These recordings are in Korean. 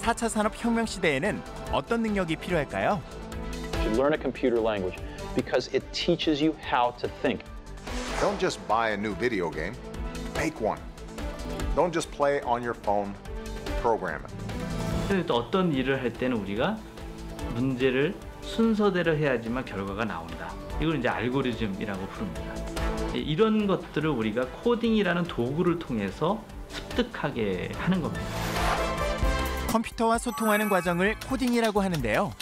4차 산업혁명 시대에는 어떤 능력이 필요할까요? You learn a computer language because it teaches you how to think. Don't just buy a new video game, make one. Don't just play on your phone, program it. 또 어떤 일을 할 때는 우리가 문제를 순서대로 해야지만 결과가 나온다. 이걸 이제 알고리즘이라고 부릅니다. 이런 것들을 우리가 코딩이라는 도구를 통해서 습득하게 하는 겁니다. 컴퓨터와 소통하는 과정을 코딩이라고 하는데요.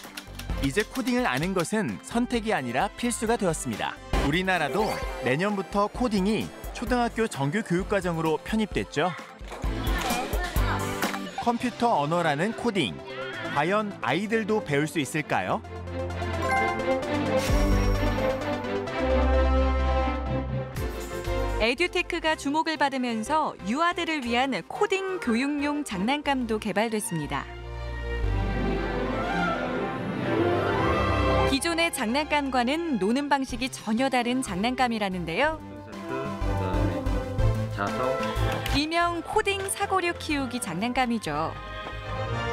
이제 코딩을 아는 것은 선택이 아니라 필수가 되었습니다. 우리나라도 내년부터 코딩이 초등학교 정규 교육과정으로 편입됐죠. 컴퓨터 언어라는 코딩, 과연 아이들도 배울 수 있을까요? 에듀테크가 주목을 받으면서 유아들을 위한 코딩 교육용 장난감도 개발됐습니다. 기존의 장난감과는 노는 방식이 전혀 다른 장난감이라는데요. 일명 코딩 사고력 키우기 장난감이죠.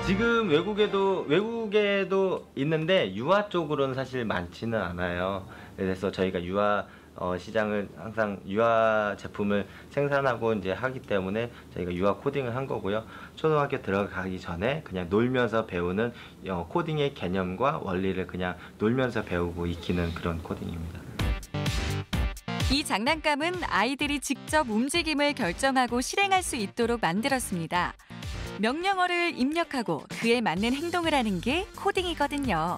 지금 외국에도 있는데 유아 쪽으로는 사실 많지는 않아요. 그래서 저희가 유아 시장을 항상 유아 제품을 생산하고 이제 하기 때문에 저희가 유아 코딩을 한 거고요. 초등학교 들어가기 전에 그냥 놀면서 배우는 코딩의 개념과 원리를 그냥 놀면서 배우고 익히는 그런 코딩입니다. 이 장난감은 아이들이 직접 움직임을 결정하고 실행할 수 있도록 만들었습니다. 명령어를 입력하고 그에 맞는 행동을 하는 게 코딩이거든요.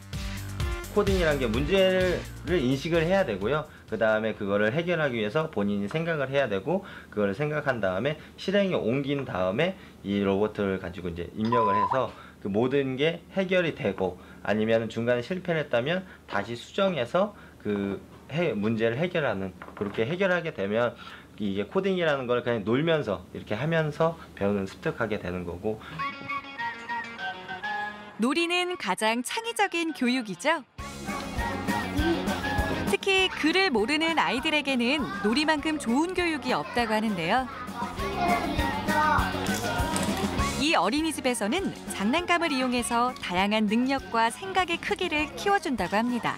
코딩이란 게 문제를 인식을 해야 되고요. 그 다음에 그거를 해결하기 위해서 본인이 생각을 해야 되고 그거를 생각한 다음에 실행에 옮긴 다음에 이 로봇을 가지고 이제 입력을 해서 그 모든 게 해결이 되고 아니면 중간에 실패를 했다면 다시 수정해서 그 문제를 해결하는 그렇게 해결하게 되면 이게 코딩이라는 걸 그냥 놀면서 이렇게 하면서 배우는 습득하게 되는 거고. 놀이는 가장 창의적인 교육이죠. 특히 글을 모르는 아이들에게는 놀이만큼 좋은 교육이 없다고 하는데요. 이 어린이집에서는 장난감을 이용해서 다양한 능력과 생각의 크기를 키워준다고 합니다.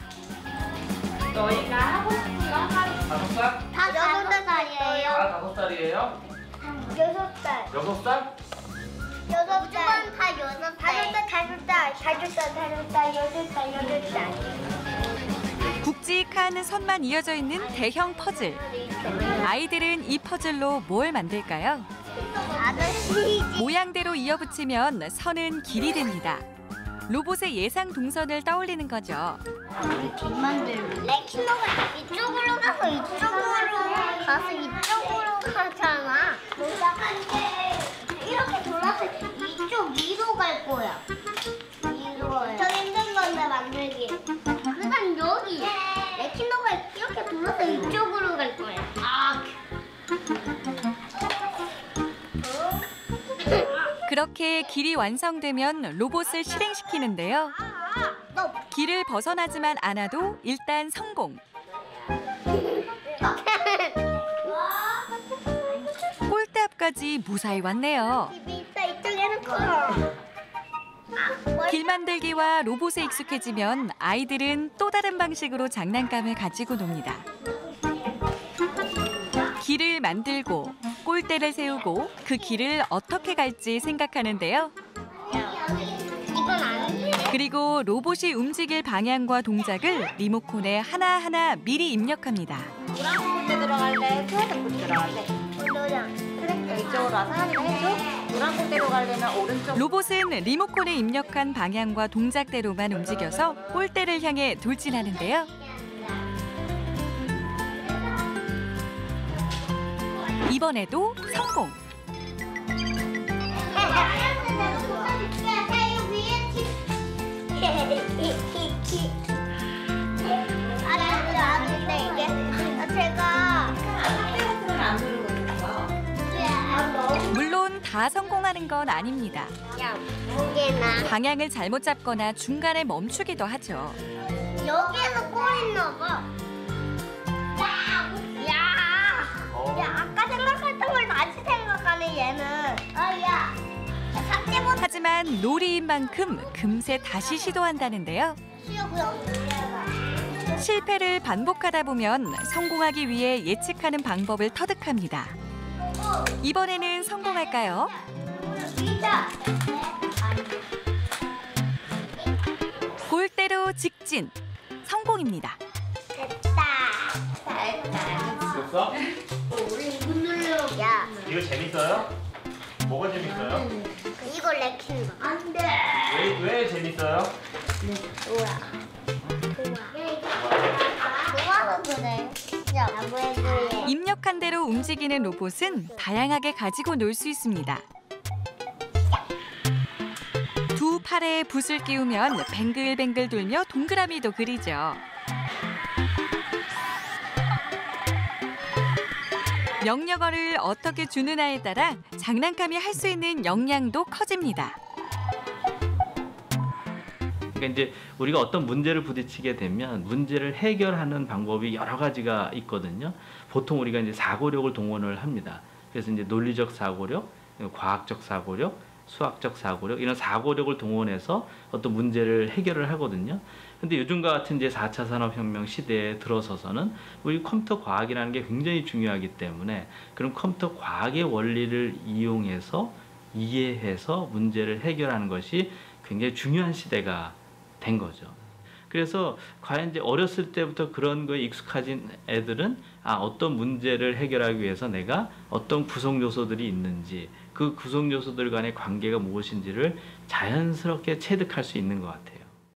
너희가 하고 싶은 거 다섯 살? 다 5살이에요. 다 5살이에요? 6살. 6살? 6살. 다 6살. 5살. 굵직한 선만 이어져 있는 대형 퍼즐. 아이들은 이 퍼즐로 뭘 만들까요? 아저씨. 모양대로 이어붙이면 선은 길이 됩니다. 로봇의 예상 동선을 떠올리는 거죠. 레키노가 이쪽으로 가서 이쪽으로 가잖아. 이렇게 돌아서 이쪽 위로 갈 거야. 더 힘든 건데 만들기. 그다음 여기 레키노가 이렇게 돌아서 이쪽으로 갈 거야. 그렇게 길이 완성되면 로봇을 실행시키는데요. 길을 벗어나지만 않아도 일단 성공. 골대 앞까지 무사히 왔네요. 이쪽에는 커. 길 만들기와 로봇에 익숙해지면 아이들은 또 다른 방식으로 장난감을 가지고 놉니다. 길을 만들고 골대를 세우고 그 길을 어떻게 갈지 생각하는데요. 이건 아니지. 그리고 로봇이 움직일 방향과 동작을 리모컨에 하나하나 미리 입력합니다. 노란 골대 들어갈래? 초록색 골대 들어갈래? 그래, 이쪽으로 와서 확인을 해줘. 노란 골대로 가려면 오른쪽. 로봇은 리모컨에 입력한 방향과 동작대로만 움직여서 골대를 향해 돌진하는데요. 이번에도 성공! 물론 다 성공하는 건 아닙니다. 방향을 잘못 잡거나 중간에 멈추기도 하죠. 여기에서 꼴 있나 봐. 야, 아까 생각했던 걸 다시 생각하네 얘는. 야. 하지만 하지만 놀이인 만큼 금세 다시 시도한다는데요. 실패를 반복하다 보면 성공하기 위해 예측하는 방법을 터득합니다. 이번에는 성공할까요? 골대로 직진. 성공입니다. 됐어? 야, 이거 재밌어요? 뭐가 재밌어요? 이걸 내키는 거. 안 돼. 왜 재밌어요? 좋아서 그래. 야, 왜 그래? 입력한 대로 움직이는 로봇은 다양하게 가지고 놀 수 있습니다. 두 팔에 붓을 끼우면 뱅글뱅글 돌며 동그라미도 그리죠. 명령어를 어떻게 주느냐에 따라 장난감이 할 수 있는 역량도 커집니다. 그러니까 이제 우리가 어떤 문제를 부딪히게 되면 문제를 해결하는 방법이 여러 가지가 있거든요. 보통 우리가 이제 사고력을 동원을 합니다. 그래서 이제 논리적 사고력, 과학적 사고력, 수학적 사고력 이런 사고력을 동원해서 어떤 문제를 해결을 하거든요. 근데 요즘과 같은 이제 4차 산업혁명 시대에 들어서서는 우리 컴퓨터 과학이라는 게 굉장히 중요하기 때문에 그런 컴퓨터 과학의 원리를 이용해서 이해해서 문제를 해결하는 것이 굉장히 중요한 시대가 된 거죠. 그래서 과연 이제 어렸을 때부터 그런 거에 익숙해진 애들은 어떤 문제를 해결하기 위해서 내가 어떤 구성 요소들이 있는지 그 구성 요소들 간의 관계가 무엇인지를 자연스럽게 체득할 수 있는 것 같아요.